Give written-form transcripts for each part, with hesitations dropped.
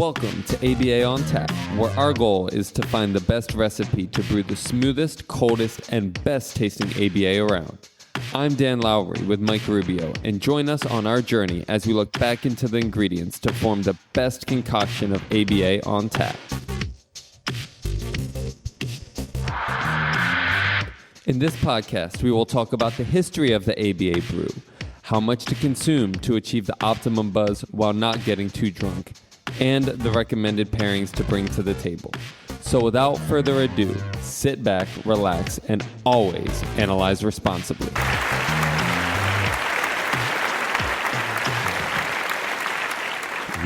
Welcome to ABA on Tap, where our goal is to find the best recipe to brew the smoothest, coldest, and best tasting ABA around. I'm Dan Lowry with Mike Rubio, and join us on our journey as we look back into the ingredients to form the best concoction of ABA on tap. In this podcast, we will talk about the history of the ABA brew, how much to consume to achieve the optimum buzz while not getting too drunk, and the recommended pairings to bring to the table. So without further ado, sit back, relax, and always analyze responsibly.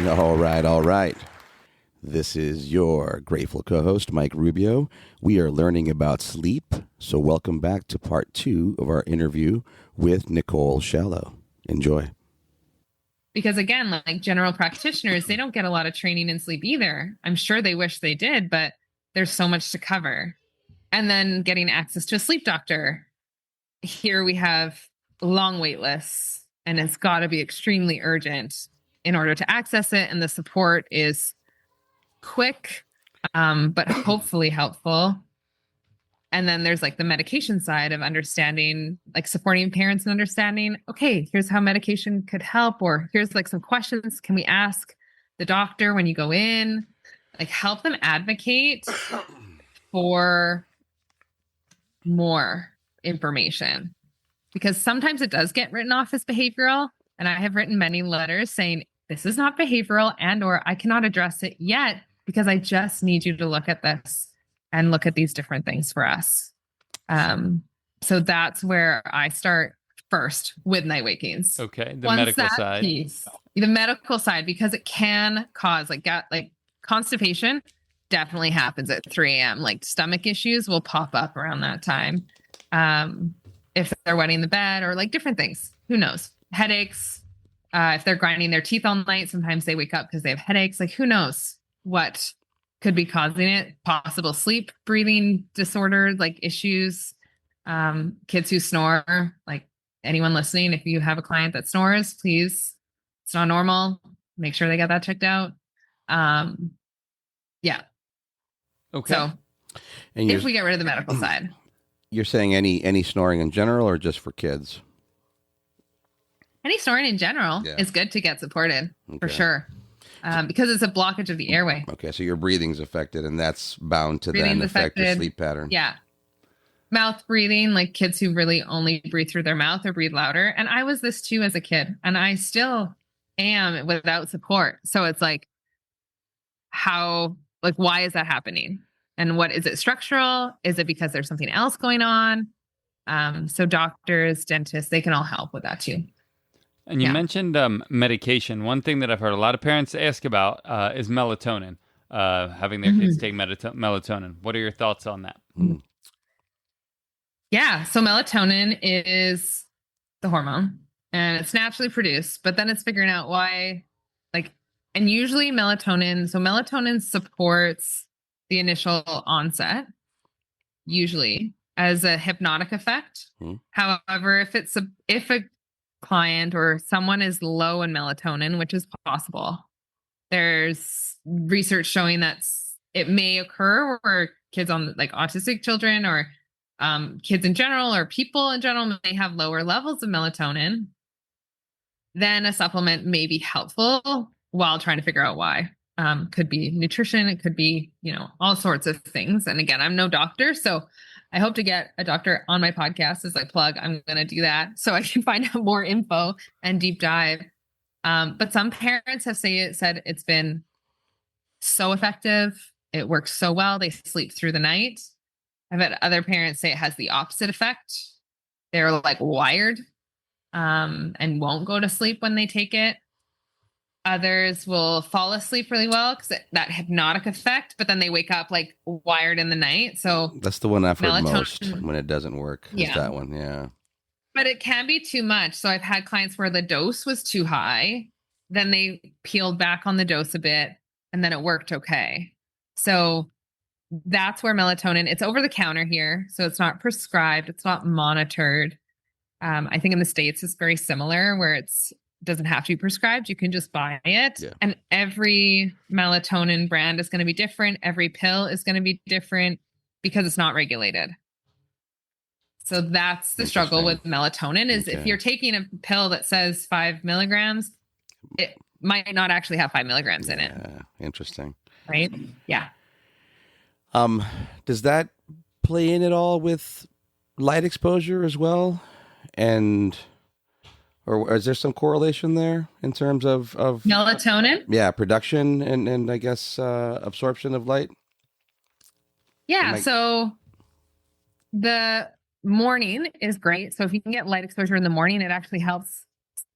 All right. This is your grateful co-host, Mike Rubio. We are learning about sleep, so welcome back to part 2 of our interview with Nicole Shallow. Enjoy. Because again, like general practitioners, they don't get a lot of training in sleep either. I'm sure they wish they did, but there's so much to cover. And then getting access to a sleep doctor. Here we have long wait lists, and it's got to be extremely urgent in order to access it. And the support is quick, but hopefully helpful. And then there's like the medication side of understanding, like supporting parents and understanding, okay, here's how medication could help, or here's like some questions can we ask the doctor when you go in, like help them advocate for more information. Because sometimes it does get written off as behavioral. And I have written many letters saying, this is not behavioral or I cannot address it yet because I just need you to look at this and look at these different things for us. So that's where I start first with night wakings. Okay, the medical side. The medical side, because it can cause like constipation definitely happens at 3 a.m. Like stomach issues will pop up around that time. If they're wetting the bed or like different things, who knows? Headaches. If they're grinding their teeth all night, sometimes they wake up because they have headaches. Like who knows what could be causing it? Possible sleep, breathing disorder, like issues. Kids who snore, like anyone listening, if you have a client that snores, please, it's not normal. Make sure they get that checked out. Yeah. Okay. So And if we get rid of the medical side. You're saying any snoring in general or just for kids? Any snoring in general is good to get supported for sure. Because it's a blockage of the airway. Okay, so your breathing's affected, and that's bound to then affect your sleep pattern. Yeah. Mouth breathing, like kids who really only breathe through their mouth or breathe louder. And I was this too as a kid, and I still am without support. So it's like, why is that happening? And what is it structural? Is it because there's something else going on? So doctors, dentists, they can all help with that too. And you mentioned medication. One thing that I've heard a lot of parents ask about is melatonin, having their kids take melatonin. What are your thoughts on that? Yeah, so melatonin is the hormone, and it's naturally produced, but then it's figuring out why, and usually melatonin supports the initial onset, usually as a hypnotic effect. However, if a client or someone is low in melatonin, which is possible, there's research showing that it may occur where kids on like autistic children or kids in general or people in general may have lower levels of melatonin. Then a supplement may be helpful while trying to figure out why. Could be nutrition, it could be, all sorts of things. And again, I'm no doctor, so I hope to get a doctor on my podcast as I plug. I'm going to do that so I can find out more info and deep dive. But some parents have said it's been so effective. It works so well. They sleep through the night. I've had other parents say it has the opposite effect. They're like wired and won't go to sleep when they take it. Others will fall asleep really well because that hypnotic effect, but then they wake up like wired in the night. So that's the one I've heard most when it doesn't work. Yeah. Is that one. Yeah. But it can be too much. So I've had clients where the dose was too high. Then they peeled back on the dose a bit and then it worked okay. So that's where melatonin, it's over the counter here. So it's not prescribed. It's not monitored. I think in the States it's very similar where it's doesn't have to be prescribed. You can just buy it. Yeah. And every melatonin brand is going to be different. Every pill is going to be different because it's not regulated. So that's the struggle with melatonin is if you're taking a pill that says 5 milligrams, it might not actually have 5 milligrams in it. Interesting. Right? Yeah. Does that play in at all with light exposure as well? Or is there some correlation there in terms of melatonin? Yeah, production and I guess absorption of light? Yeah, so the morning is great. So if you can get light exposure in the morning, it actually helps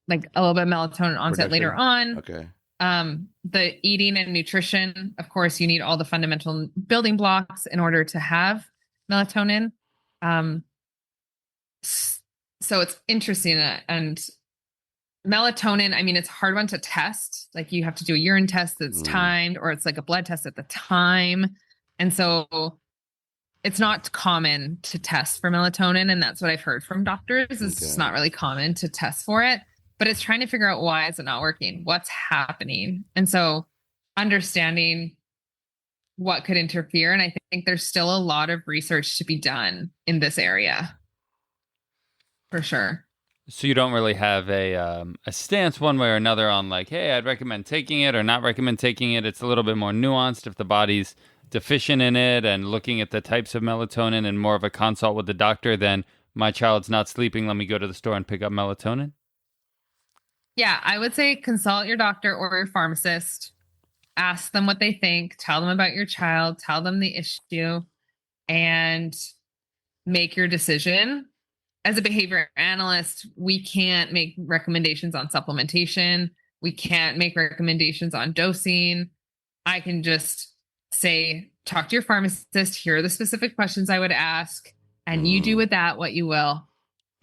like a little bit of melatonin onset later on. Okay. The eating and nutrition, of course, you need all the fundamental building blocks in order to have melatonin. So it's interesting. And melatonin, I mean, it's a hard one to test. Like you have to do a urine test that's timed, or it's like a blood test at the time. And so it's not common to test for melatonin. And that's what I've heard from doctors is it's not really common to test for it, but it's trying to figure out why is it not working? What's happening? And so understanding what could interfere. And I think there's still a lot of research to be done in this area. For sure. So you don't really have a stance one way or another on like, hey, I'd recommend taking it or not recommend taking it. It's a little bit more nuanced if the body's deficient in it and looking at the types of melatonin and more of a consult with the doctor than my child's not sleeping. Let me go to the store and pick up melatonin. Yeah, I would say consult your doctor or your pharmacist. Ask them what they think. Tell them about your child. Tell them the issue and make your decision. As a behavior analyst, we can't make recommendations on supplementation. We can't make recommendations on dosing. I can just say, talk to your pharmacist. Here are the specific questions I would ask. And you do with that what you will.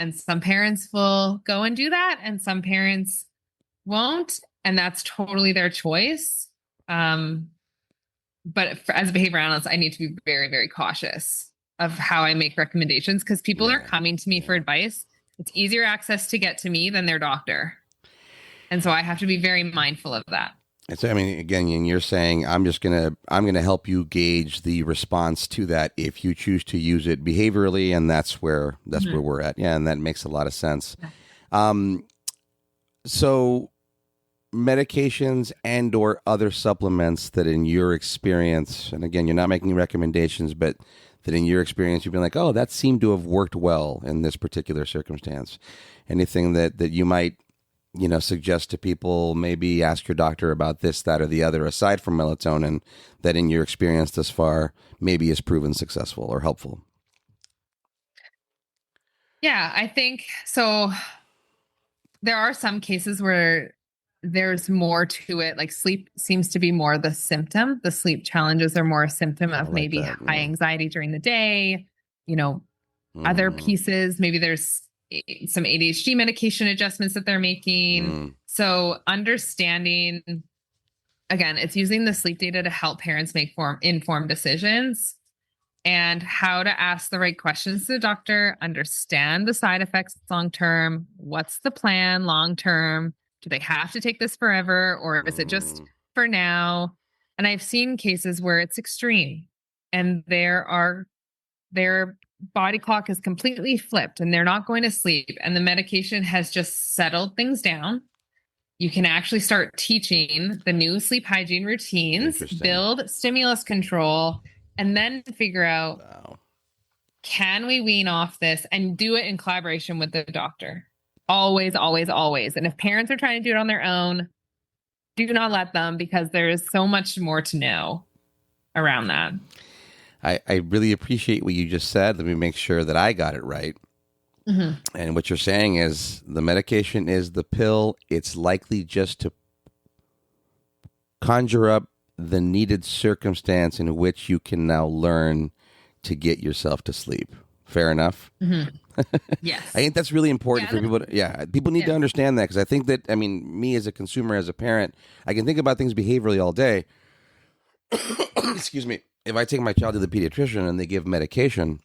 And some parents will go and do that. And some parents won't. And that's totally their choice. But as a behavior analyst, I need to be very, very cautious of how I make recommendations because people are coming to me for advice. It's easier access to get to me than their doctor. And so I have to be very mindful of that. So, I mean, again, you're saying I'm going to help you gauge the response to that if you choose to use it behaviorally. And that's where we're at. Yeah. And that makes a lot of sense. So medications and or other supplements that in your experience, and again, you're not making recommendations, but that in your experience, you've been like, oh, that seemed to have worked well in this particular circumstance. Anything that you might, suggest to people, maybe ask your doctor about this, that, or the other, aside from melatonin, that in your experience thus far, maybe has proven successful or helpful? Yeah, I think so. There are some cases where there's more to it. Like sleep seems to be more the symptom. The sleep challenges are more a symptom of maybe high anxiety during the day, other pieces. Maybe there's some ADHD medication adjustments that they're making. So understanding, again, it's using the sleep data to help parents make informed decisions and how to ask the right questions to the doctor, understand the side effects long-term. What's the plan long-term? Do they have to take this forever or is it just for now? And I've seen cases where it's extreme and their body clock is completely flipped and they're not going to sleep and the medication has just settled things down. You can actually start teaching the new sleep hygiene routines, build stimulus control, and then figure out, can we wean off this and do it in collaboration with the doctor? Always, always, always. And if parents are trying to do it on their own, do not let them because there is so much more to know around that. I really appreciate what you just said. Let me make sure that I got it right. And what you're saying is the medication is the pill. It's likely just to conjure up the needed circumstance in which you can now learn to get yourself to sleep. Fair enough? Yes. I think that's really important for people. People need to understand that because I think that, me as a consumer, as a parent, I can think about things behaviorally all day. Excuse me. If I take my child to the pediatrician and they give medication,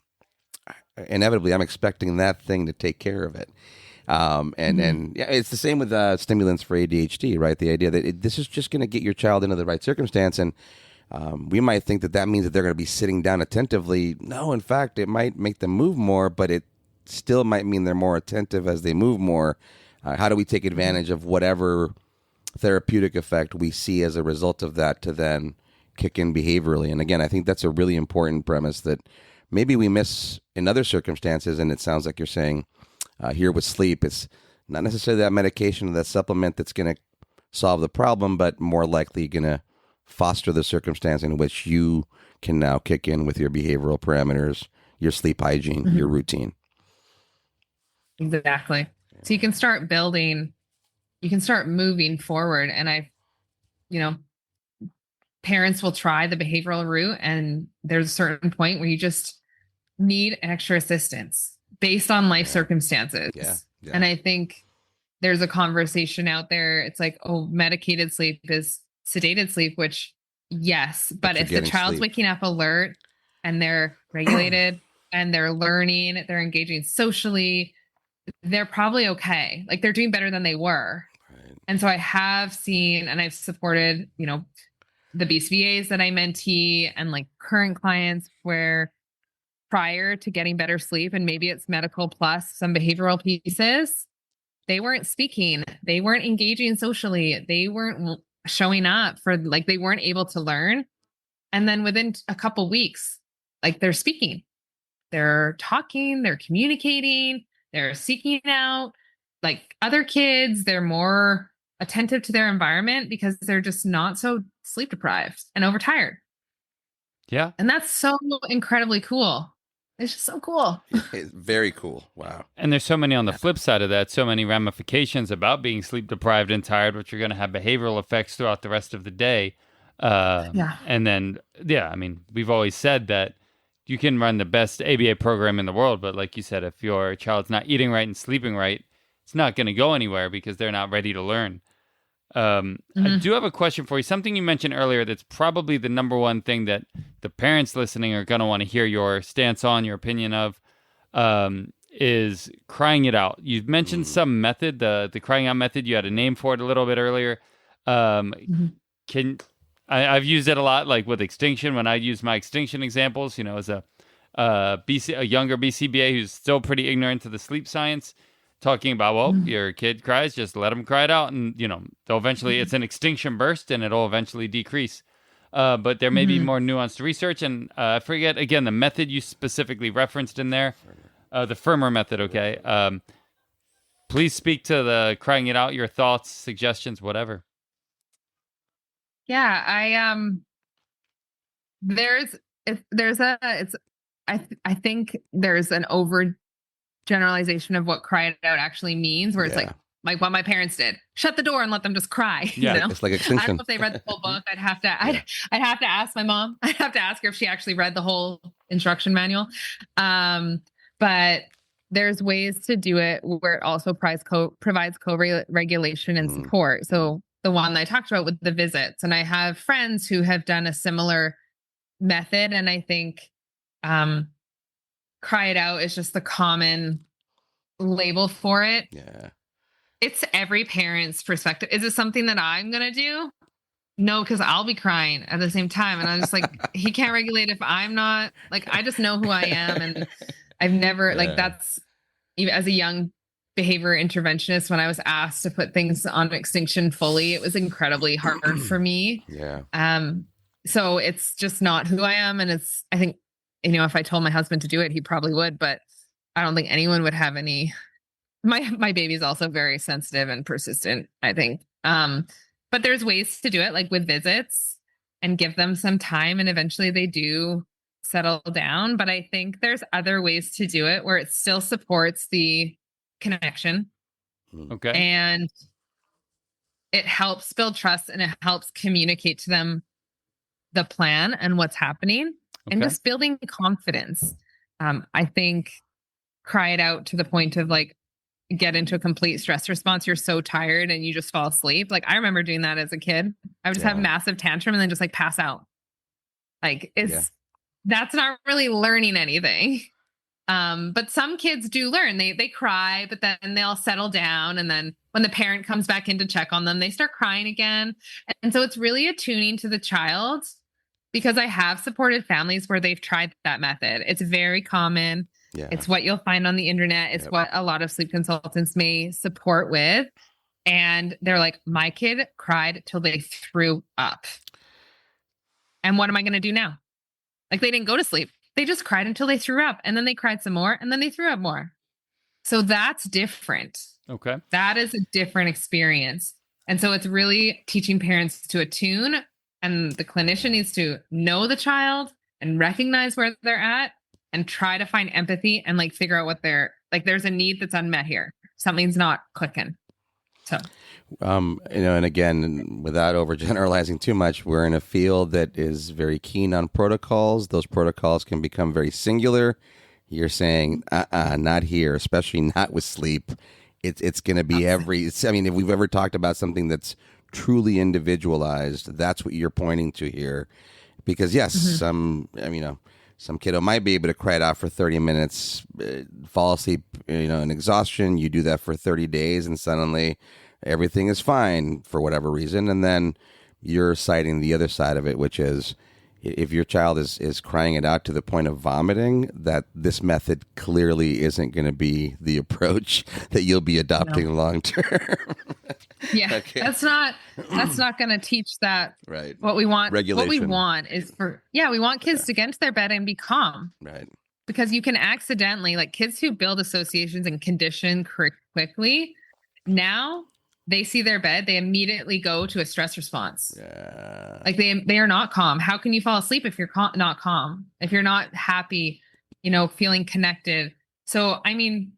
inevitably I'm expecting that thing to take care of it. And yeah, it's the same with stimulants for ADHD, right? The idea that this is just going to get your child into the right circumstance, and we might think that means that they're going to be sitting down attentively. No, in fact, it might make them move more, but it still might mean they're more attentive as they move more. How do we take advantage of whatever therapeutic effect we see as a result of that to then kick in behaviorally? And again, I think that's a really important premise that maybe we miss in other circumstances. And it sounds like you're saying here with sleep, it's not necessarily that medication or that supplement that's going to solve the problem, but more likely going to foster the circumstance in which you can now kick in with your behavioral parameters, your sleep hygiene, your routine. Exactly. So you can start building, you can start moving forward. And parents will try the behavioral route, and there's a certain point where you just need extra assistance based on life circumstances. Yeah. And I think there's a conversation out there. It's like, oh, medicated sleep is sedated sleep, which yes, but if the child's waking up alert and they're regulated and they're learning, they're engaging socially, they're probably okay. Like they're doing better than they were. Right. And so I have seen, and I've supported, the BCBAs that I mentee and like current clients where prior to getting better sleep, and maybe it's medical plus some behavioral pieces, they weren't speaking, they weren't engaging socially, they weren't showing up for they weren't able to learn. And then within a couple weeks, like they're speaking, they're talking, they're communicating, they're seeking out like other kids, they're more attentive to their environment because they're just not so sleep deprived and overtired. Yeah. And that's so incredibly cool. It's just so cool. It's very cool. Wow. And there's so many on the flip side of that, so many ramifications about being sleep deprived and tired, which are going to have behavioral effects throughout the rest of the day. And then, we've always said that you can run the best ABA program in the world, but like you said, if your child's not eating right and sleeping right, it's not going to go anywhere because they're not ready to learn. I do have a question for you. Something you mentioned earlier that's probably the number one thing that the parents listening are going to want to hear your stance on, your opinion of, is crying it out. You've mentioned some method, the crying out method. You had a name for it a little bit earlier. I've used it a lot, like with extinction, when I use my extinction examples, as a younger BCBA who's still pretty ignorant to the sleep science, talking about, your kid cries, just let them cry it out. And, they'll eventually, it's an extinction burst and it'll eventually decrease. But there may be more nuanced research. And I forget, again, the method you specifically referenced in there, the firmer method. Okay. Please speak to the crying it out, your thoughts, suggestions, whatever. Yeah, I think there's an over generalization of what cry it out actually means, where it's like what my parents did, shut the door and let them just cry. Yeah, it's like extinction. I don't know if they read the whole book. I'd have to ask my mom. I'd have to ask her if she actually read the whole instruction manual. But there's ways to do it where it also provides co-regulation and support. So the one I talked about with the visits, and I have friends who have done a similar method, and I think cry it out is just the common label for it. Yeah. It's every parent's perspective. Is it something that I'm going to do? No, because I'll be crying at the same time. And I'm just like, he can't regulate if I'm not. Like, I just know who I am. And I've never, that's, even as a young behavior interventionist, when I was asked to put things on extinction fully, it was incredibly hard for me. Yeah. So it's just not who I am. And I think, if I told my husband to do it, he probably would, but I don't think anyone would have any. My baby's also very sensitive and persistent, I think. But there's ways to do it, like with visits, and give them some time, and eventually they do settle down. But I think there's other ways to do it where it still supports the connection. Okay. And it helps build trust, and it helps communicate to them the plan and what's happening. And just building confidence. I think cry it out to the point of get into a complete stress response. You're so tired and you just fall asleep. Like I remember doing that as a kid. I would just have a massive tantrum and then just pass out. That's not really learning anything. But some kids do learn. They cry, but then they'll settle down. And then when the parent comes back in to check on them, they start crying again. And so it's really attuning to the child, because I have supported families where they've tried that method. It's very common. Yeah. It's what you'll find on the internet. It's what a lot of sleep consultants may support with. And they're like, my kid cried till they threw up. And what am I going to do now? Like, they didn't go to sleep. They just cried until they threw up, and then they cried some more, and then they threw up more. So that's different. Okay. That is a different experience. And so it's really teaching parents to attune, and the clinician needs to know the child and recognize where they're at and try to find empathy and like figure out what they're like. There's a need that's unmet here. Something's not clicking. So, and again, without overgeneralizing too much, we're in a field that is very keen on protocols. Those protocols can become very singular. You're saying, not here, especially not with sleep. It's going to be if we've ever talked about something that's truly individualized, that's what you're pointing to here. Because yes, some kiddo might be able to cry it out for 30 minutes, fall asleep, in exhaustion. You do that for 30 days and suddenly everything is fine for whatever reason. And then you're citing the other side of it, which is if your child is crying it out to the point of vomiting, that this method clearly isn't going to be the approach that you'll be adopting long term. Yeah, Okay. that's not going to teach that. Right. What we want, Regulation. what we want is we want kids to get into their bed and be calm. Right. Because you can accidentally, like kids who build associations and condition quickly, now they see their bed, they immediately go to a stress response. Yeah. Like they are not calm. How can you fall asleep if you're not calm? If you're not happy, feeling connected. So, I mean,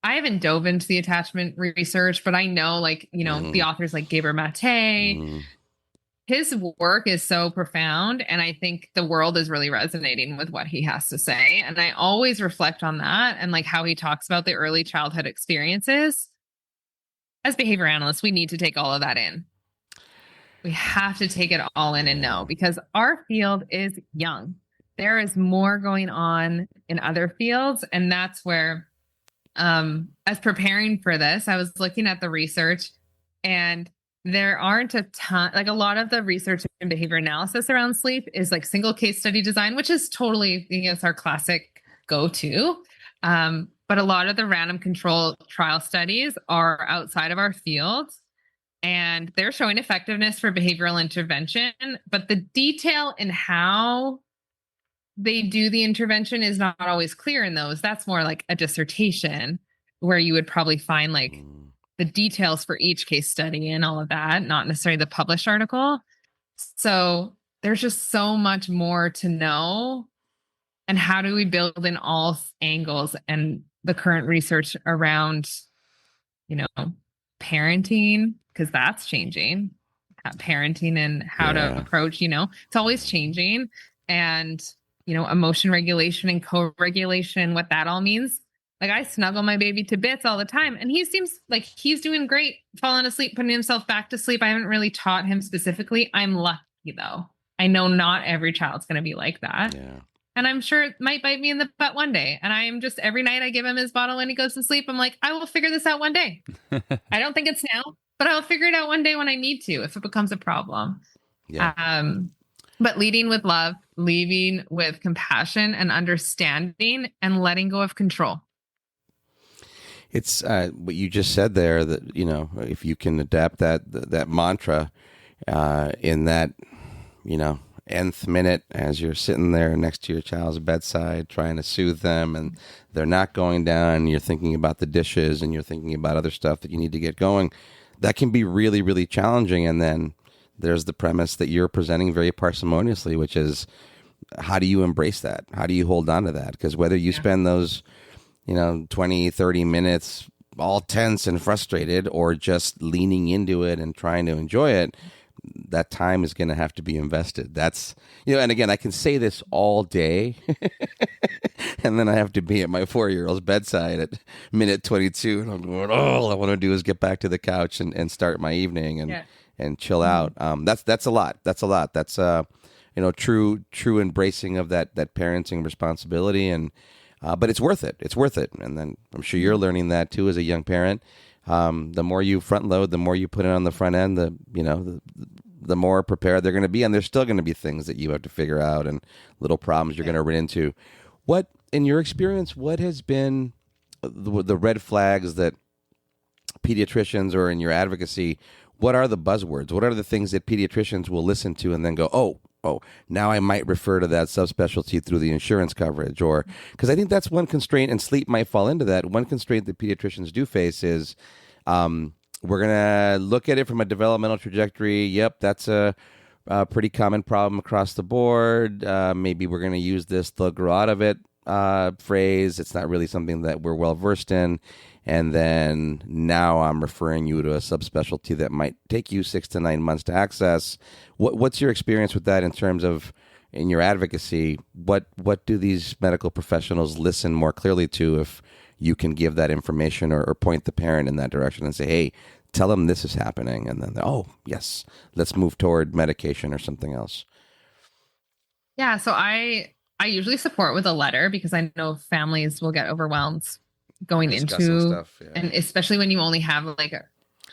I haven't dove into the attachment research, but I know the authors like Gabor Mate, his work is so profound. And I think the world is really resonating with what he has to say. And I always reflect on that and like how he talks about the early childhood experiences. As behavior analysts, we need to take all of that in. We have to take it all in and know, because our field is young. There is more going on in other fields. And that's where, as preparing for this, I was looking at the research, and there aren't a ton, like a lot of the research and behavior analysis around sleep is like single case study design, which is totally, it's our classic go-to. But a lot of the random control trial studies are outside of our field, and they're showing effectiveness for behavioral intervention. But the detail in how they do the intervention is not always clear in those. That's more like a dissertation where you would probably find like the details for each case study and all of that, not necessarily the published article. So there's just so much more to know. And how do we build in all angles and the current research around, parenting, because that's changing, parenting and how to approach, it's always changing. And, emotion regulation and co-regulation, what that all means. Like I snuggle my baby to bits all the time, and he seems like he's doing great, falling asleep, putting himself back to sleep. I haven't really taught him specifically. I'm lucky though. I know not every child's going to be like that. Yeah. And I'm sure it might bite me in the butt one day. And I'm just, every night I give him his bottle when he goes to sleep. I'm like, I will figure this out one day. I don't think it's now, but I'll figure it out one day when I need to, if it becomes a problem. Yeah. But leading with love, leading with compassion and understanding, and letting go of control. It's what you just said there, that, if you can adapt that mantra in that, nth minute as you're sitting there next to your child's bedside trying to soothe them, and they're not going down, and you're thinking about the dishes and you're thinking about other stuff that you need to get going, that can be really, really challenging. And then there's the premise that you're presenting very parsimoniously, which is, how do you embrace that? How do you hold on to that? Because whether you spend those 20, 30 minutes all tense and frustrated, or just leaning into it and trying to enjoy it, that time is going to have to be invested. That's, and again, I can say this all day and then I have to be at my 4-year-old's bedside at minute 22 and I'm going, all I want to do is get back to the couch and start my evening and chill out. That's a lot. That's a lot. That's, true embracing of that parenting responsibility. And But it's worth it. It's worth it. And then I'm sure you're learning that too as a young parent. The more you front load, the more you put it on the front end, the more prepared they're going to be. And there's still going to be things that you have to figure out and little problems you're going to run into. What, in your experience, what has been the red flags that pediatricians, or in your advocacy, what are the buzzwords? What are the things that pediatricians will listen to and then go, oh, now I might refer to that subspecialty through the insurance coverage? Or, because I think that's one constraint, and sleep might fall into that. One constraint that pediatricians do face is we're going to look at it from a developmental trajectory. Yep, that's a pretty common problem across the board. Maybe we're going to use this "they'll grow out of it" phrase. It's not really something that we're well versed in. And then now I'm referring you to a subspecialty that might take you 6 to 9 months to access. What's your experience with that in terms of, in your advocacy, what do these medical professionals listen more clearly to if you can give that information or point the parent in that direction and say, hey, tell them this is happening. And then, oh, yes, let's move toward medication or something else. Yeah. So I usually support with a letter, because I know families will get overwhelmed going into stuff, yeah. And especially when you only have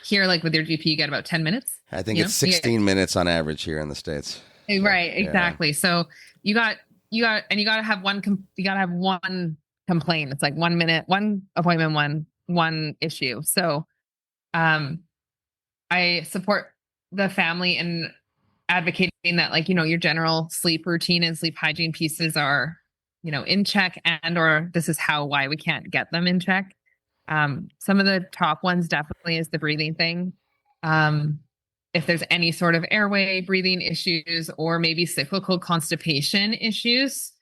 here, like with your GP, you get about 10 minutes. I think it's 16 minutes on average here in the States. Right. Exactly. Yeah. So you got to have one complaint. It's like 1 minute, one appointment, one issue. So, I support the family in advocating that, your general sleep routine and sleep hygiene pieces are, in check, and or this is why we can't get them in check. Some of the top ones definitely is the breathing thing. If there's any sort of airway breathing issues, or maybe cyclical constipation issues,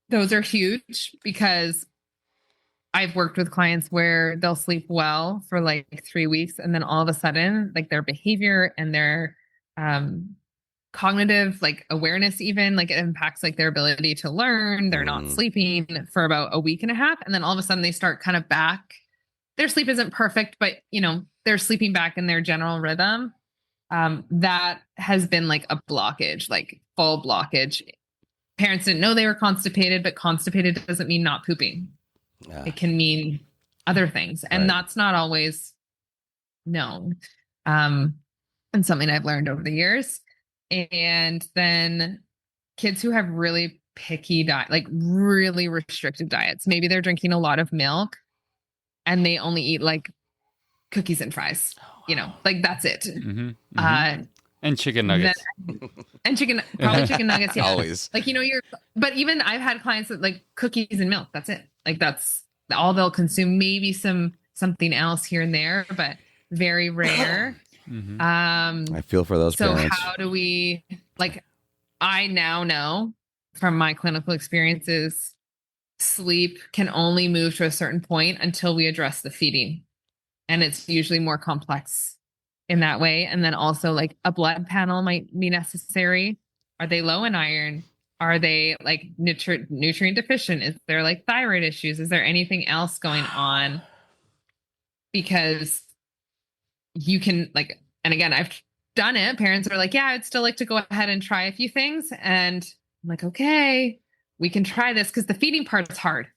those are huge, because I've worked with clients where they'll sleep well for 3 weeks, and then all of a sudden, their behavior and their cognitive awareness, even it impacts their ability to learn. They're not sleeping for about a week and a half, and then all of a sudden they start kind of back. Their sleep isn't perfect, but they're sleeping back in their general rhythm. That has been a blockage, full blockage. Parents didn't know they were constipated, but constipated doesn't mean not pooping. It can mean other things, and that's not always known. And something I've learned over the years. And then kids who have really picky diet, really restrictive diets, maybe they're drinking a lot of milk and they only eat cookies and fries, that's it. Mm-hmm, mm-hmm. And chicken nuggets. Probably chicken nuggets. Yeah. Always. But even I've had clients that cookies and milk. That's it. That's all they'll consume. Maybe something else here and there, but very rare. Mm-hmm. I feel for those parents. So how do we, I now know from my clinical experiences, sleep can only move to a certain point until we address the feeding. And it's usually more complex in that way. And then also a blood panel might be necessary. Are they low in iron? Are they nutrient deficient? Is there thyroid issues? Is there anything else going on? Because you can and again, I've done it. Parents are yeah, I'd still like to go ahead and try a few things. And I'm okay, we can try this, because the feeding part is hard.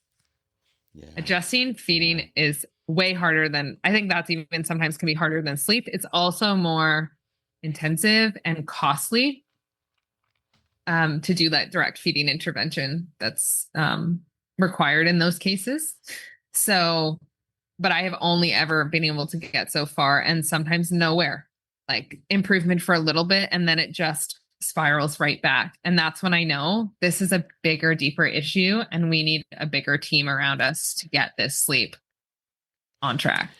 Yeah. Adjusting feeding is way harder than, I think that's even sometimes can be harder than sleep. It's also more intensive and costly to do that direct feeding intervention that's required in those cases. So, but I have only ever been able to get so far, and sometimes nowhere, improvement for a little bit, and then it just spirals right back. And that's when I know this is a bigger, deeper issue, and we need a bigger team around us to get this sleep on track.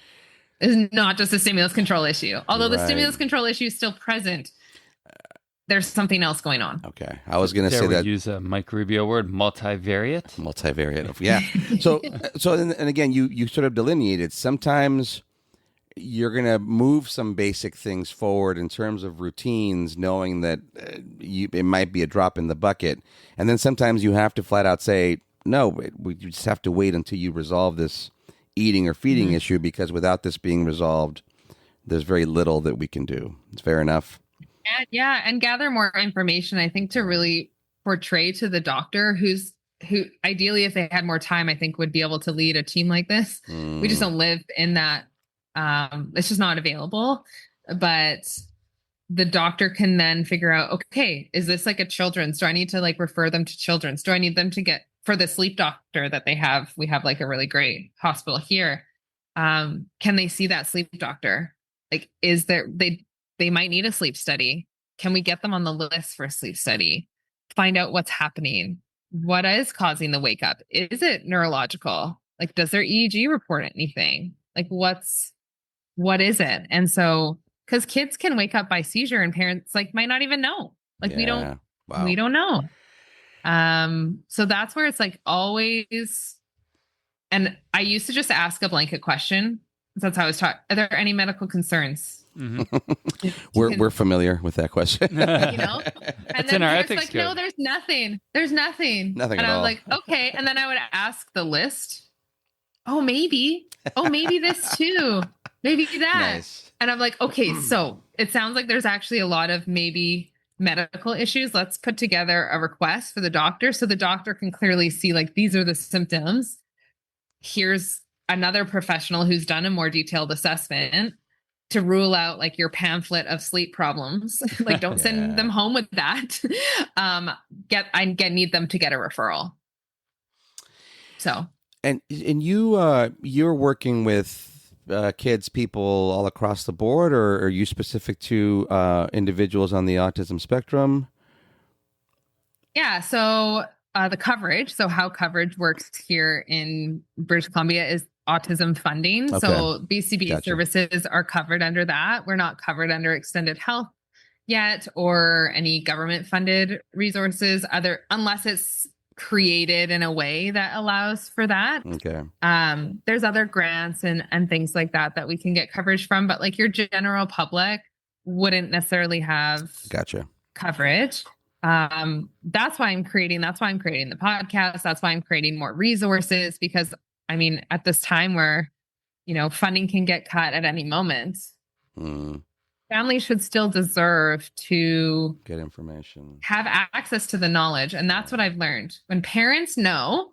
It's not just a stimulus control issue. Although the stimulus control issue is still present, there's something else going on. Okay. I was going to say that. Use a Mike Rubio word, multivariate. Multivariate. Yeah. So, and again, you sort of delineated. Sometimes you're going to move some basic things forward in terms of routines, knowing that it might be a drop in the bucket. And then sometimes you have to flat out say, no, we just have to wait until you resolve this eating or feeding issue, because without this being resolved, there's very little that we can do. It's fair enough. And gather more information, I think, to really portray to the doctor who's who ideally, if they had more time, I think would be able to lead a team like this. We just don't live in that. It's just not available. But the doctor can then figure out, okay, is this like a children's? Do I need to like refer them to children's? Do I need them to get for the sleep doctor that they have? We have like a really great hospital here. Can they see that sleep doctor? Like, is there, they might need a sleep study. Can we get them on the list for a sleep study? Find out what's happening. What is causing the wake up? Is it neurological? Like, does their EEG report anything? Like, what is it? And so, because kids can wake up by seizure and parents like might not even know. Like, we don't know. So that's where it's like always, and I used to just ask a blanket question. That's how I was taught. Are there any medical concerns? Mm-hmm. We're familiar with that question. You know, and it's in our ethics like, code. no, there's nothing. There's nothing. Nothing and at I was all. like, okay. And then I would ask the list. Oh, maybe. Oh, maybe this too. Maybe that. Nice. And I'm like, okay, so it sounds like there's actually a lot of maybe medical issues. Let's put together a request for the doctor so the doctor can clearly see like these are the symptoms. Here's another professional who's done a more detailed assessment to rule out like your pamphlet of sleep problems. Like, don't send them home with that. Need them to get a referral. So, and you're working with kids, people all across the board, or are you specific to individuals on the autism spectrum? Yeah. So the coverage, so how coverage works here in British Columbia is autism funding. Okay. So BCBA Gotcha. services are covered under that. We're not covered under extended health yet or any government funded resources unless it's created in a way that allows for that. Okay. There's other grants and things like that we can get coverage from, but like your general public wouldn't necessarily have Gotcha. coverage. That's why I'm creating the podcast. That's why I'm creating more resources, because I mean, at this time where, you know, funding can get cut at any moment, families should still deserve to get information, have access to the knowledge. And that's what I've learned. When parents know,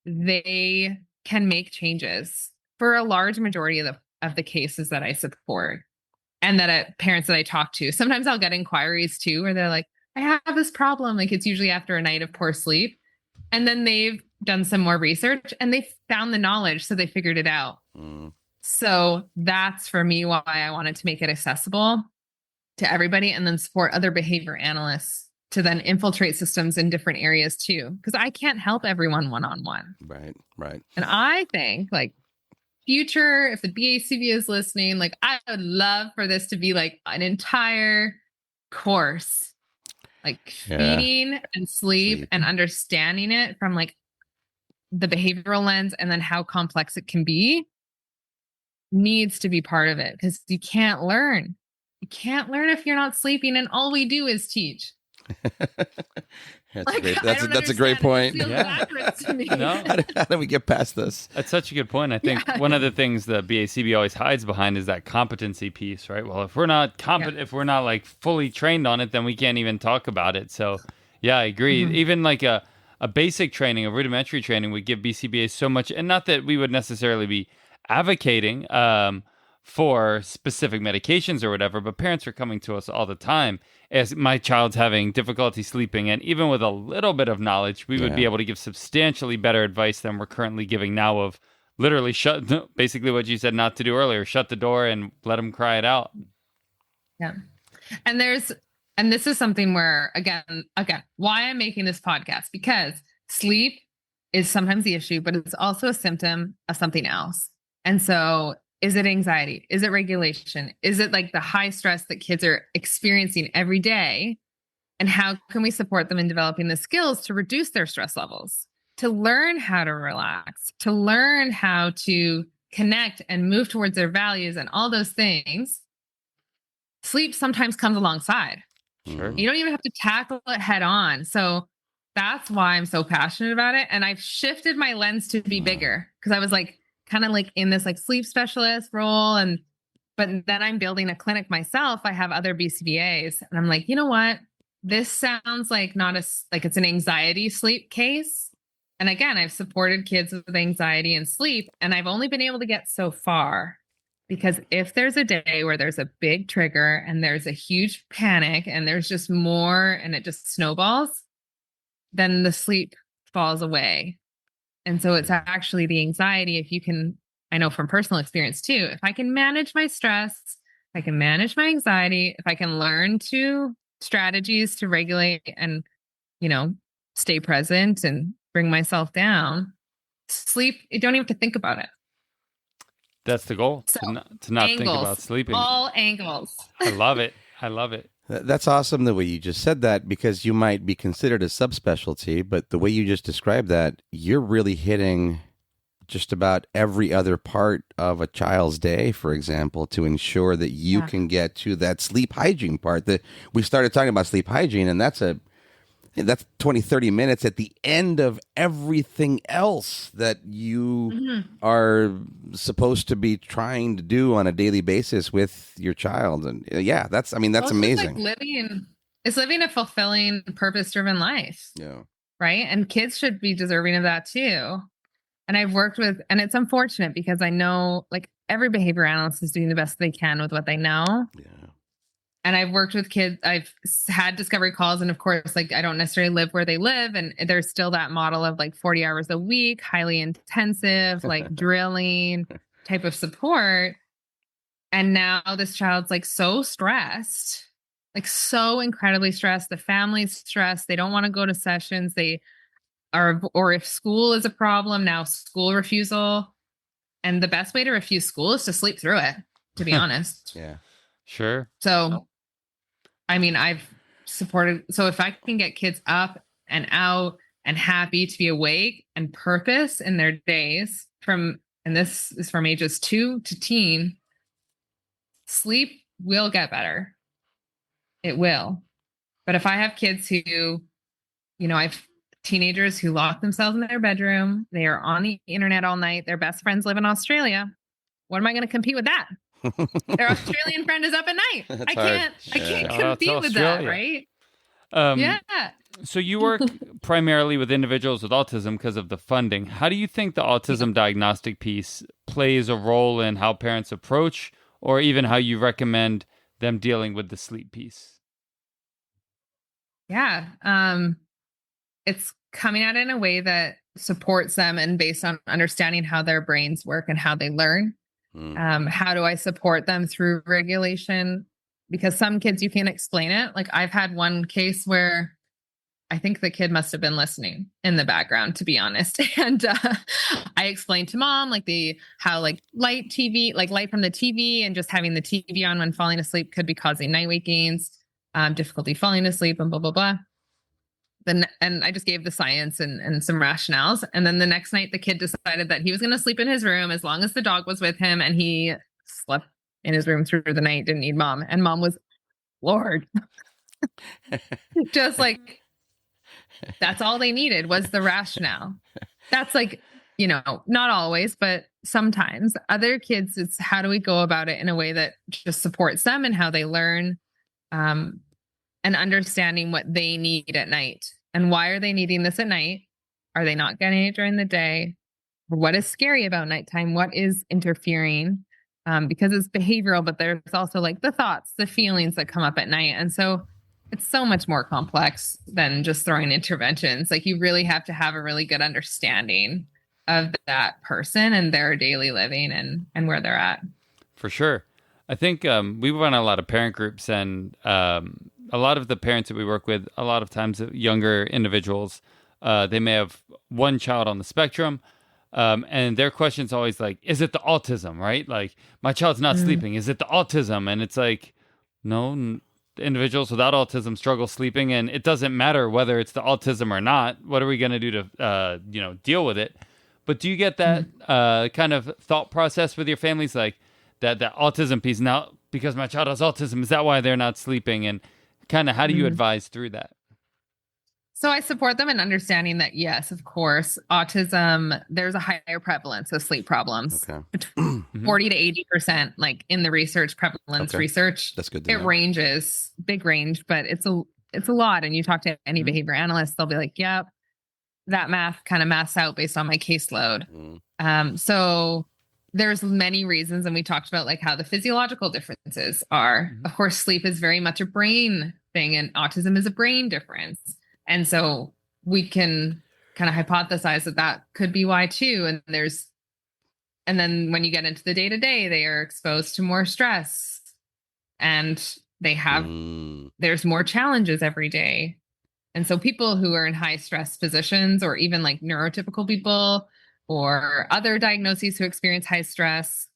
they can make changes for a large majority of the cases that I support and that parents that I talk to. Sometimes I'll get inquiries too, where they're like, I have this problem. Like, it's usually after a night of poor sleep. And then they've done some more research and they found the knowledge. So they figured it out. So that's for me why I wanted to make it accessible to everybody and then support other behavior analysts to then infiltrate systems in different areas too. Because I can't help everyone one-on-one. Right. And I think like future, if the BACB is listening, like I would love for this to be like an entire course, like feeding and sleep and understanding it from like the behavioral lens and then how complex it can be needs to be part of it, because you can't learn. You can't learn if you're not sleeping, and all we do is teach. That's a great point. To me. No? How do we get past this? That's such a good point. I think one of the things the BACB always hides behind is that competency piece, right? Well, if we're not if we're not like fully trained on it, then we can't even talk about it. So yeah, I agree. Even like a basic training, a rudimentary training would give BCBAs so much, and not that we would necessarily be advocating for specific medications or whatever, but parents are coming to us all the time as my child's having difficulty sleeping, and even with a little bit of knowledge, we would be able to give substantially better advice than we're currently giving now of literally basically what you said not to do earlier, shut the door and let them cry it out. Yeah. And this is something where, again, why I'm making this podcast, because sleep is sometimes the issue, but it's also a symptom of something else. And so is it anxiety? Is it regulation? Is it like the high stress that kids are experiencing every day? And how can we support them in developing the skills to reduce their stress levels, to learn how to relax, to learn how to connect and move towards their values and all those things? Sleep sometimes comes alongside. Sure. You don't even have to tackle it head on. So that's why I'm so passionate about it. And I've shifted my lens to be bigger, because I was like, kind of like in this like sleep specialist role. But then I'm building a clinic myself. I have other BCBAs and I'm like, you know what? this sounds like not like it's an anxiety sleep case. And again, I've supported kids with anxiety and sleep, and I've only been able to get so far because if there's a day where there's a big trigger and there's a huge panic and there's just more and it just snowballs, then the sleep falls away. And so it's actually the anxiety. If you can, I know from personal experience too, if I can manage my stress, if I can manage my anxiety, if I can learn strategies to regulate and, stay present and bring myself down, sleep, you don't even have to think about it. That's the goal, So, to not think about sleeping. All angles. I love it. I love it. That's awesome the way you just said that, because you might be considered a subspecialty, but the way you just described that, you're really hitting just about every other part of a child's day, for example, to ensure that you can get to that sleep hygiene part. That we started talking about sleep hygiene, and that's 20, 30 minutes at the end of everything else that you are supposed to be trying to do on a daily basis with your child. And that's amazing. It's living a fulfilling, purpose-driven life. Yeah. Right. And kids should be deserving of that too. And I've worked with, and it's unfortunate because I know like every behavior analyst is doing the best they can with what they know. Yeah. And I've worked with kids, I've had discovery calls, and of course, like I don't necessarily live where they live. And there's still that model of like 40 hours a week, highly intensive, like drilling type of support. And now this child's like so stressed, like so incredibly stressed. The family's stressed. They don't want to go to sessions. Or if school is a problem, now school refusal. And the best way to refuse school is to sleep through it, to be honest. Yeah. Sure. So, I mean, I've supported. So if I can get kids up and out and happy to be awake and purpose in their days and this is from ages 2 to teen, sleep will get better. It will. But if I have kids who, I've teenagers who lock themselves in their bedroom, they are on the internet all night, their best friends live in Australia. What am I going to compete with that? Their Australian friend is up at night. I can't compete with that, right? Yeah. So you work primarily with individuals with autism because of the funding. How do you think the autism diagnostic piece plays a role in how parents approach, or even how you recommend them dealing with the sleep piece? Yeah. It's coming at it in a way that supports them and based on understanding how their brains work and how they learn. How do I support them through regulation? Because some kids, you can't explain it. Like I've had one case where I think the kid must have been listening in the background, to be honest. And I explained to mom how light TV, like light from the TV and just having the TV on when falling asleep could be causing night wakings, difficulty falling asleep, and blah, blah, blah. And I just gave the science and some rationales. And then the next night, the kid decided that he was going to sleep in his room as long as the dog was with him. And he slept in his room through the night, didn't need mom. And mom was, Lord, just like, that's all they needed was the rationale. That's like, not always, but sometimes. Other kids, it's how do we go about it in a way that just supports them and how they learn, and understanding what they need at night. And why are they needing this at night? Are they not getting it during the day? What is scary about nighttime? What is interfering? Because it's behavioral, but there's also like the thoughts, the feelings that come up at night. And so it's so much more complex than just throwing interventions. Like you really have to have a really good understanding of that person and their daily living and where they're at. For sure. I think we run a lot of parent groups, and a lot of the parents that we work with, a lot of times younger individuals, they may have one child on the spectrum, and their question's always like, is it the autism, right? Like, my child's not sleeping. Is it the autism? And it's like, no, individuals without autism struggle sleeping, and it doesn't matter whether it's the autism or not. What are we going to do to, deal with it? But do you get that kind of thought process with your families, like that autism piece? Now, because my child has autism, is that why they're not sleeping? And kind of how do you advise through that? So I support them in understanding that, yes, of course, autism, there's a higher prevalence of sleep problems. Okay. 40 to 80%, like in the research prevalence research. That's good to know. It ranges, big range, but it's it's a lot. And you talk to any behavior analyst, they'll be like, yep, that math kind of maths out based on my caseload. So there's many reasons. And we talked about like how the physiological differences are. Of course, sleep is very much a brain thing and autism is a brain difference. And so we can kind of hypothesize that that could be why too. And then when you get into the day to day, they are exposed to more stress and they have, there's more challenges every day. And so people who are in high stress positions, or even like neurotypical people or other diagnoses who experience high stress,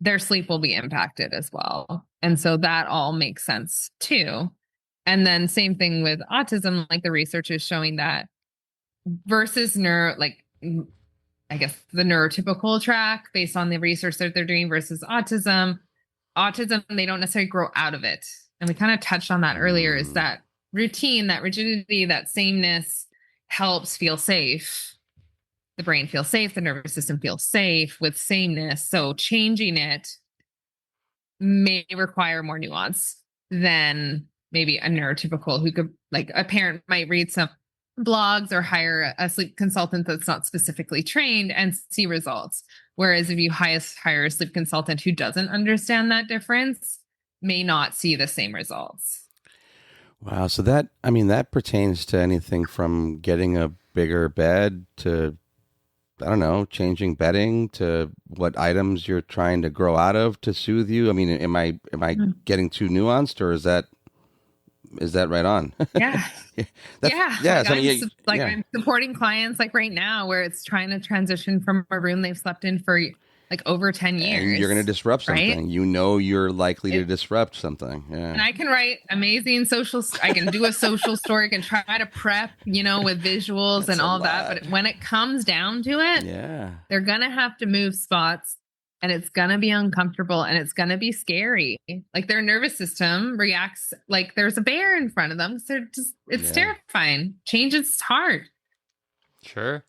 their sleep will be impacted as well. And so that all makes sense too. And then same thing with autism, like the research is showing that versus I guess the neurotypical track based on the research that they're doing versus autism, they don't necessarily grow out of it. And we kind of touched on that earlier, is that routine, that rigidity, that sameness helps feel safe. The brain feels safe. The nervous system feels safe with sameness. So changing it may require more nuance than maybe a neurotypical who could, like a parent might read some blogs or hire a sleep consultant that's not specifically trained and see results. Whereas if you hire a sleep consultant who doesn't understand that difference, may not see the same results. Wow. So that pertains to anything from getting a bigger bed to, I don't know, changing bedding to what items you're trying to grow out of to soothe you. I mean, am I getting too nuanced, or is that right on? Yeah. Yeah. I'm supporting clients like right now where it's trying to transition from a room they've slept in for like over 10 years. And you're going to disrupt something. Right? You know, you're likely to disrupt something. Yeah. And I can write amazing I can do a social story. I can try to prep, with visuals and all that. But when it comes down to it, they're going to have to move spots and it's going to be uncomfortable and it's going to be scary. Like their nervous system reacts like there's a bear in front of them. So it's terrifying. Change is hard. Sure.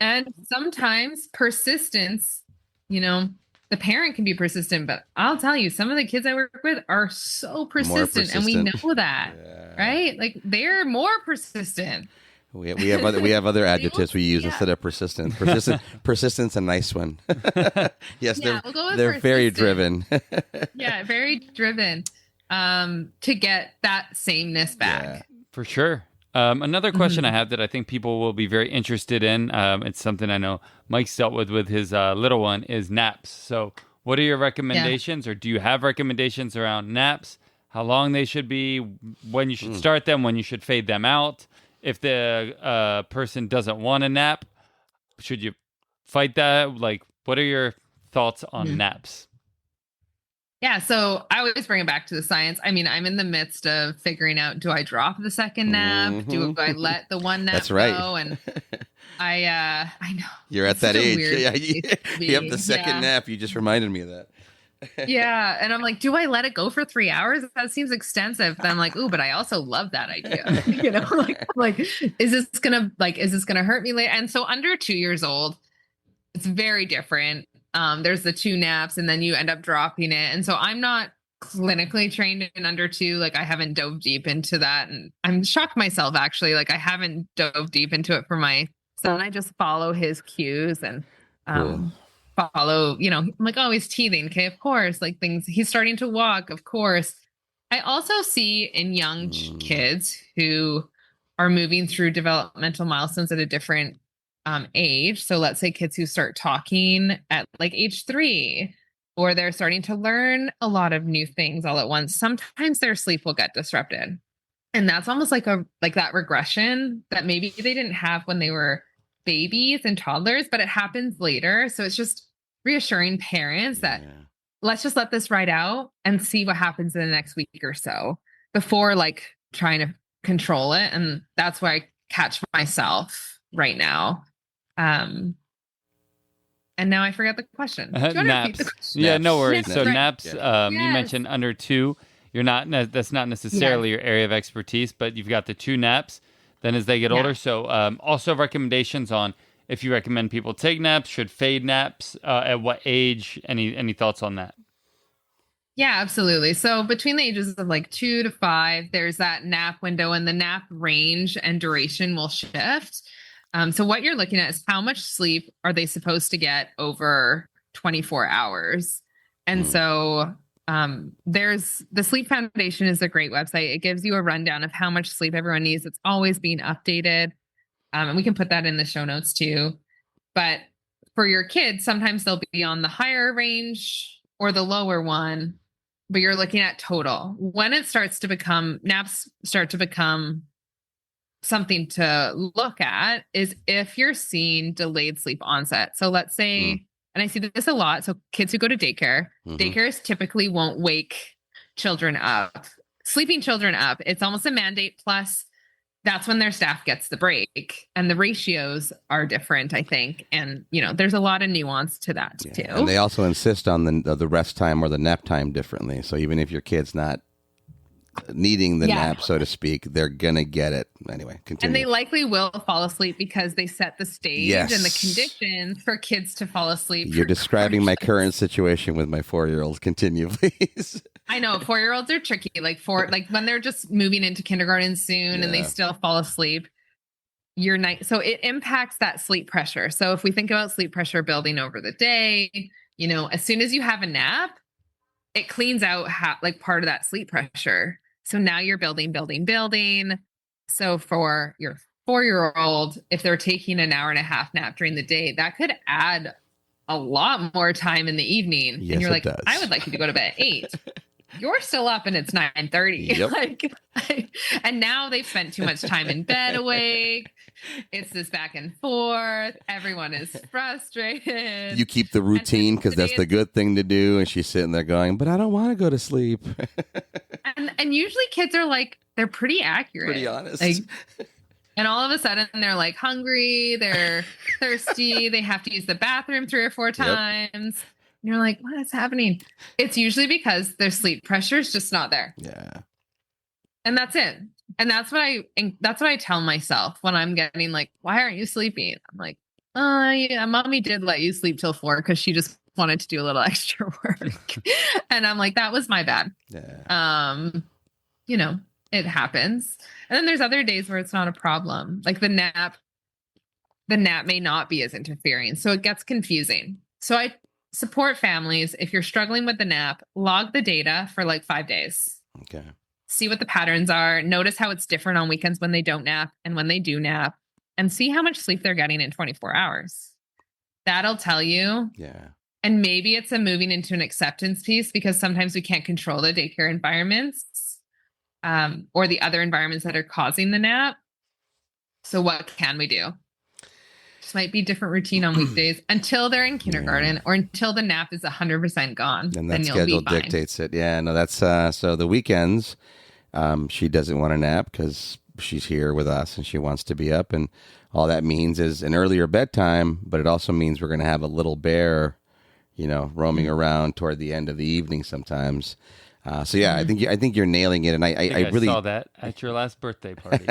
And sometimes persistence, the parent can be persistent, but I'll tell you, some of the kids I work with are so persistent. And we know that, right? Like they're more persistent. We have other adjectives we use instead of persistent. Persistent's a nice one. Yes, they're very driven. Very driven to get that sameness back. Yeah. For sure. Another question I have that I think people will be very interested in, it's something I know Mike's dealt with his little one, is naps. So what are your recommendations, or do you have recommendations around naps? How long they should be, when you should start them, when you should fade them out? If the person doesn't want a nap, should you fight that? Like, what are your thoughts on naps? Yeah, so I always bring it back to the science. I mean, I'm in the midst of figuring out, do I drop the second nap? Do I let the one nap go? And I know. You're at that age. You have the second nap. You just reminded me of that. Yeah. And I'm like, do I let it go for 3 hours? That seems extensive. But I'm like, ooh, but I also love that idea. like, is this gonna hurt me later? And so under 2 years old, it's very different. There's the 2 naps and then you end up dropping it. And so I'm not clinically trained in under 2. Like I haven't dove deep into that. And I'm shocked myself, actually. Like I haven't dove deep into it for my son. I just follow his cues and follow, I'm like, oh, he's teething. Okay, of course. Like things, he's starting to walk, of course. I also see in young kids who are moving through developmental milestones at a different age. So let's say kids who start talking at like age 3, or they're starting to learn a lot of new things all at once. Sometimes their sleep will get disrupted. And that's almost like that regression that maybe they didn't have when they were babies and toddlers, but it happens later. So it's just reassuring parents that let's just let this ride out and see what happens in the next week or so before like trying to control it. And that's why I catch myself right now. And now I forgot the question. Naps. Yeah, no worries. So naps, you Yes. mentioned under 2. That's not necessarily your area of expertise, but you've got the 2 naps. Then as they get older. So also recommendations on if you recommend people take naps, should fade naps, at what age? Any thoughts on that? Yeah, absolutely. So between the ages of like 2 to 5, there's that nap window, and the nap range and duration will shift. So what you're looking at is how much sleep are they supposed to get over 24 hours. And Mm. so there's the Sleep Foundation is a great website. It gives you a rundown of how much sleep everyone needs. It's always being updated. And we can put that in the show notes too. But for your kids, sometimes they'll be on the higher range or the lower one, but you're looking at total. When it starts to become, naps start to become something to look at is if you're seeing delayed sleep onset. So let's say, and I see this a lot. So kids who go to daycare, daycares typically won't wake children up, sleeping children up. It's almost a mandate. Plus, that's when their staff gets the break, and the ratios are different, I think. And, there's a lot of nuance to that too. And they also insist on the rest time or the nap time differently. So even if your kid's not needing the nap, so to speak, they're going to get it. Anyway, continue. And they likely will fall asleep because they set the stage and the conditions for kids to fall asleep. You're describing my current situation with my 4-year-old. Continue, please. I know 4-year-olds are tricky. Like when they're just moving into kindergarten soon and they still fall asleep. So it impacts that sleep pressure. So if we think about sleep pressure building over the day, as soon as you have a nap, it cleans out part of that sleep pressure. So now you're building. So for your 4-year-old, if they're taking an hour and a half nap during the day, that could add a lot more time in the evening. Yes, and you're like, does. I would like you to go to bed at 8. You're still up and it's 9:30. Yep. And now they've spent too much time in bed awake. It's this back and forth. Everyone is frustrated. You keep the routine because that's the good thing to do. And she's sitting there going, but I don't want to go to sleep. and usually kids are like, they're pretty accurate. Pretty honest. And all of a sudden they're like hungry, they're thirsty, they have to use the bathroom 3 or 4 times. Yep. And you're like, what is happening? It's usually because their sleep pressure is just not there. Yeah. And that's it. And that's what I tell myself when I'm getting like, why aren't you sleeping? I'm like, yeah, mommy did let you sleep till 4 because she just wanted to do a little extra work. And I'm like, that was my bad. Yeah. It happens. And then there's other days where it's not a problem. Like the nap may not be as interfering. So it gets confusing. So I support families. If you're struggling with the nap, log the data for like 5 days. Okay. See what the patterns are. Notice how it's different on weekends when they don't nap and when they do nap, and see how much sleep they're getting in 24 hours. That'll tell you. Yeah. And maybe it's a moving into an acceptance piece, because sometimes we can't control the daycare environments or the other environments that are causing the nap. So what can we do? Just might be different routine on weekdays until they're in kindergarten or until the nap is 100% gone. And that schedule dictates it. Yeah, no, that's so the weekends, she doesn't want to nap because she's here with us and she wants to be up. And all that means is an earlier bedtime, but it also means we're going to have a little bear, roaming around toward the end of the evening sometimes. So yeah, I think you're nailing it, and I really saw that at your last birthday party.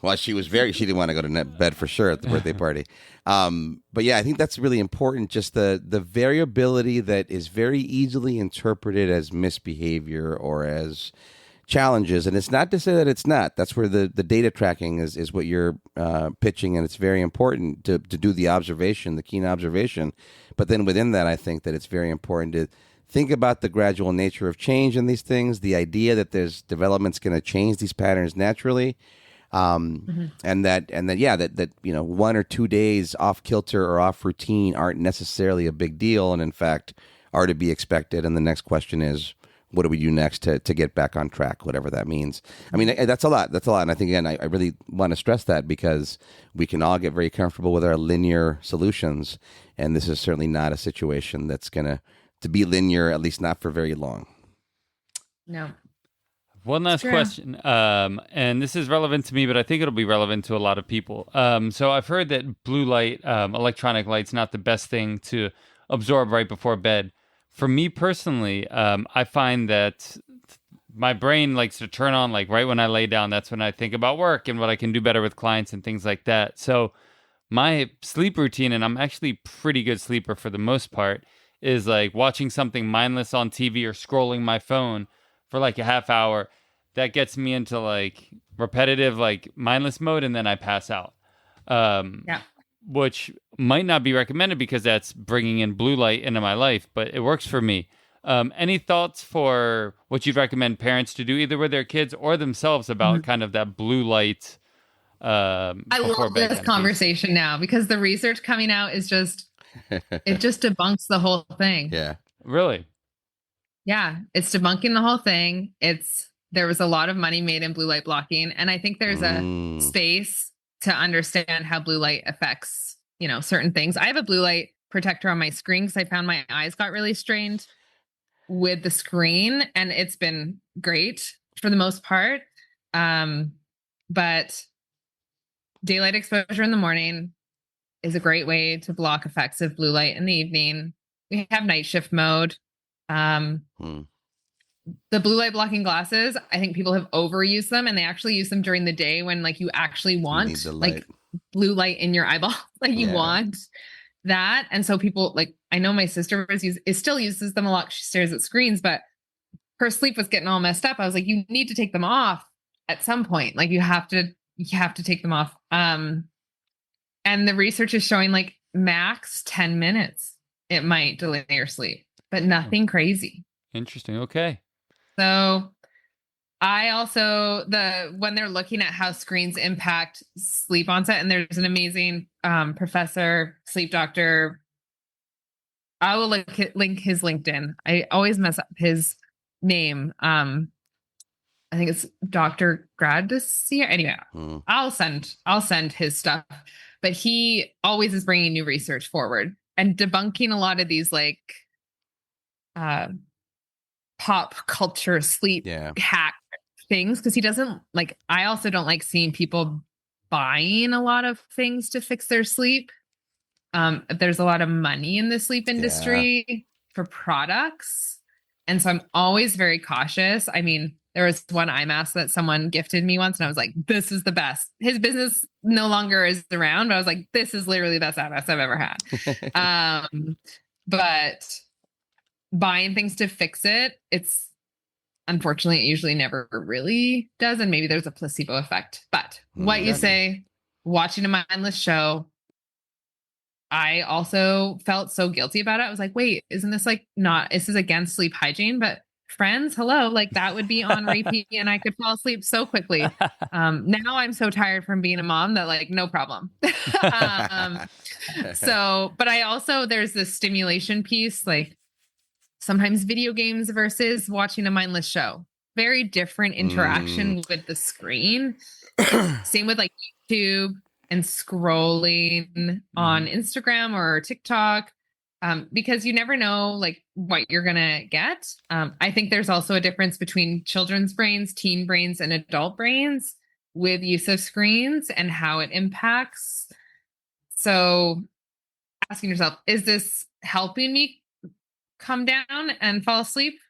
Well, she didn't want to go to bed for sure at the birthday party. But yeah, I think that's really important. Just the variability that is very easily interpreted as misbehavior or as challenges, and it's not to say that it's not. That's where the data tracking is what you're pitching, and it's very important to do the observation, the keen observation. But then within that, I think that it's very important to think about the gradual nature of change in these things, the idea that there's development's going to change these patterns naturally, and that 1 or 2 days off kilter or off routine aren't necessarily a big deal, and in fact are to be expected. And the next question is, what do we do next to get back on track, whatever that means? I mean, that's a lot. And I think, again, I really want to stress that because we can all get very comfortable with our linear solutions, and this is certainly not a situation that's going to be linear, at least not for very long. No. One last question, and this is relevant to me, but I think it'll be relevant to a lot of people. So I've heard that blue light, electronic light's not the best thing to absorb right before bed. For me personally, I find that my brain likes to turn on like right when I lay down. That's when I think about work and what I can do better with clients and things like that. So my sleep routine, and I'm actually a pretty good sleeper for the most part, is like watching something mindless on TV or scrolling my phone for like a half hour. That gets me into like repetitive, like mindless mode, and then I pass out. Yeah. Which might not be recommended because that's bringing in blue light into my life, but it works for me. Any thoughts for what you'd recommend parents to do, either with their kids or themselves, about kind of that blue light? I love this conversation now because the research coming out is just, it just debunks the whole thing. Yeah. Really? Yeah. It's debunking the whole thing. There was a lot of money made in blue light blocking. And I think there's a space to understand how blue light affects, certain things. I have a blue light protector on my screen because I found my eyes got really strained with the screen, and it's been great for the most part. But daylight exposure in the morning is a great way to block effects of blue light in the evening. We have night shift mode. The blue light blocking glasses, I think people have overused them, and they actually use them during the day when like you actually want like blue light in your eyeball, like you want that. And so people, like, I know my sister still uses them a lot. She stares at screens, but her sleep was getting all messed up. I was like, you need to take them off at some point. Like you have to take them off. And the research is showing like max 10 minutes, it might delay your sleep, but nothing crazy. Interesting. Okay. So I also, when they're looking at how screens impact sleep onset, and there's an amazing professor, sleep doctor. I will link his LinkedIn. I always mess up his name. I think it's Dr. Gradisia. Anyway, I'll send his stuff, but he always is bringing new research forward and debunking a lot of these like pop culture sleep hack things, because he doesn't like, I also don't like seeing people buying a lot of things to fix their sleep. There's a lot of money in the sleep industry for products, and so I'm always very cautious. I mean, there was one eye mask that someone gifted me once, and I was like, this is the best. His business no longer is around, but I was like, this is literally the best eye mask I've ever had. But buying things to fix it, unfortunately, it usually never really does. And maybe there's a placebo effect. But what you say, watching a mindless show, I also felt so guilty about it. I was like, wait, isn't this like this is against sleep hygiene? But Friends, hello, like that would be on repeat and I could fall asleep so quickly. Now I'm so tired from being a mom that like, no problem. But I also, there's this stimulation piece, like sometimes video games versus watching a mindless show, very different interaction with the screen. Same with like YouTube and scrolling on Instagram or TikTok. Because you never know like what you're going to get. I think there's also a difference between children's brains, teen brains, and adult brains with use of screens and how it impacts. So asking yourself, is this helping me come down and fall asleep?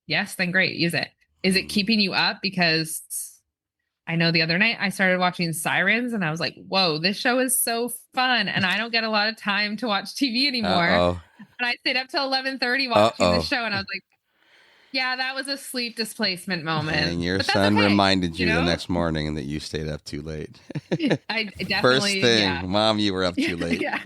Yes, then great, use it. Is it keeping you up? Because I know the other night I started watching Sirens and I was like, whoa, this show is so fun. And I don't get a lot of time to watch TV anymore. And I stayed up till 11:30 watching the show. And I was like, yeah, that was a sleep displacement moment. And your son reminded you the next morning that you stayed up too late. I definitely. First thing, Mom, you were up too late. Yeah.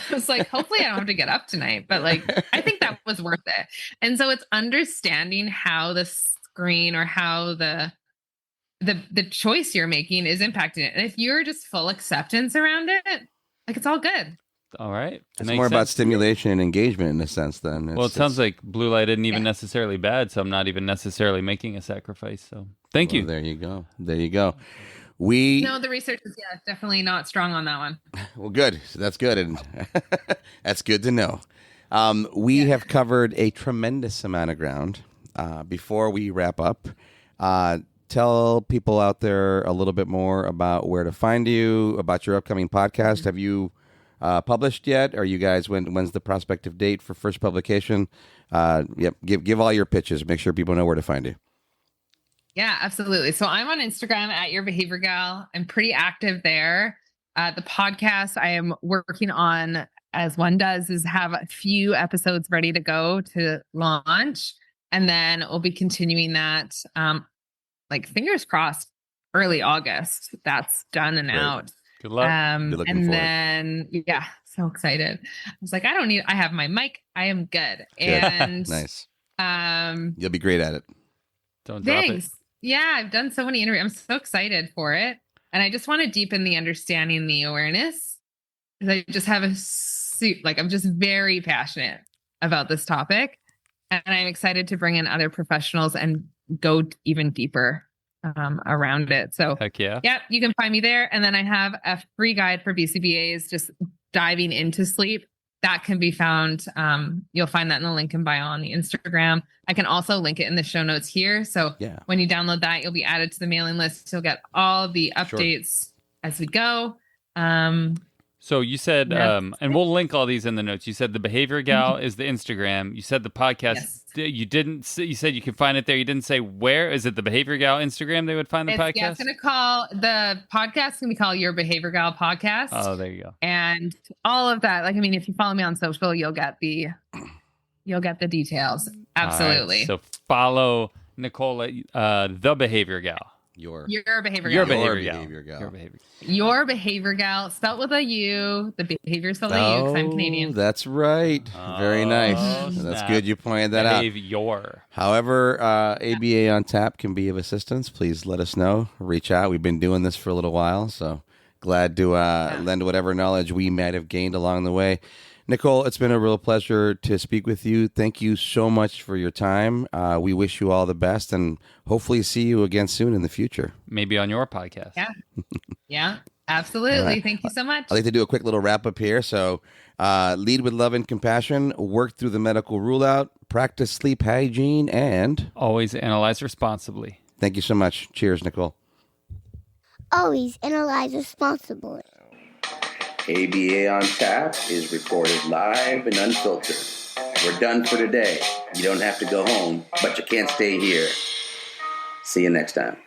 I was like, hopefully I don't have to get up tonight. But like, I think that was worth it. And so it's understanding how the screen or how the choice you're making is impacting it. And if you're just full acceptance around it, like it's all good. All right. It's more about stimulation and engagement in a sense then. It sounds like blue light isn't even necessarily bad, so I'm not even necessarily making a sacrifice. So thank you. There you go. There you go. No, the research is definitely not strong on that one. Well, good. So that's good. And that's good to know. We have covered a tremendous amount of ground. Before we wrap up, tell people out there a little bit more about where to find you, about your upcoming podcast. Have you published yet? Are you guys, when's the prospective date for first publication? Give all your pitches. Make sure people know where to find you. Yeah, absolutely. So I'm on Instagram at Your Behavior Gal. I'm pretty active there. The podcast I am working on as one does, is have a few episodes ready to go to launch. And then we'll be continuing that, like fingers crossed, early August. That's done and Great. out. Good luck. Be looking And forward. then, yeah, so excited. I was like, I have my mic. I am good. Good. And Nice. um, You'll be great at it. Don't drop it. thanks. Yeah, I've done so many interviews. I'm so excited for it. And I just want to deepen the understanding, the awareness. Because I just have I'm just very passionate about this topic. And I'm excited to bring in other professionals and go even deeper around it. So, Heck yeah. yeah, you can find me there. And then I have a free guide for BCBAs, just diving into sleep. That can be found. You'll find that in the link in bio on the Instagram. I can also link it in the show notes here. So Yeah. when you download that, you'll be added to the mailing list. You'll get all the updates as we go. So you said, Yeah. and we'll link all these in the notes. You said the Behavior Gal is the Instagram. You said the podcast. Yes. You didn't. You said you can find it there. You didn't say where. Is it the Behavior Gal Instagram they would find the podcast? Yeah, it's going to call the podcast going to be called Your Behavior Gal Podcast. Oh, there you go. And all of that. Like, I mean, if you follow me on social, you'll get the details. Absolutely. All right, so follow Nicole, the Behavior Gal. Your Behavior Your Gal. Behavior Gal. Behavior Gal. Your Behavior. Your Behavior Gal, spelled with a U. The behavior spelled with a U because I'm Canadian. That's right. Very nice. Oh, That's snap. good you pointed that out. Behavior. However, ABA on Tap can be of assistance. Please let us know. Reach out. We've been doing this for a little while, so glad to lend whatever knowledge we might have gained along the way. Nicole, it's been a real pleasure to speak with you. Thank you so much for your time. We wish you all the best and hopefully see you again soon in the future. Maybe on your podcast. Yeah. Yeah, absolutely. All right. Thank you so much. I'd like to do a quick little wrap up here. So, lead with love and compassion, work through the medical rule out, practice sleep hygiene, and Always analyze responsibly. thank you so much. Cheers, Nicole. Always analyze responsibly. ABA on Tap is recorded live and unfiltered. We're done for today. You don't have to go home, but you can't stay here. See you next time.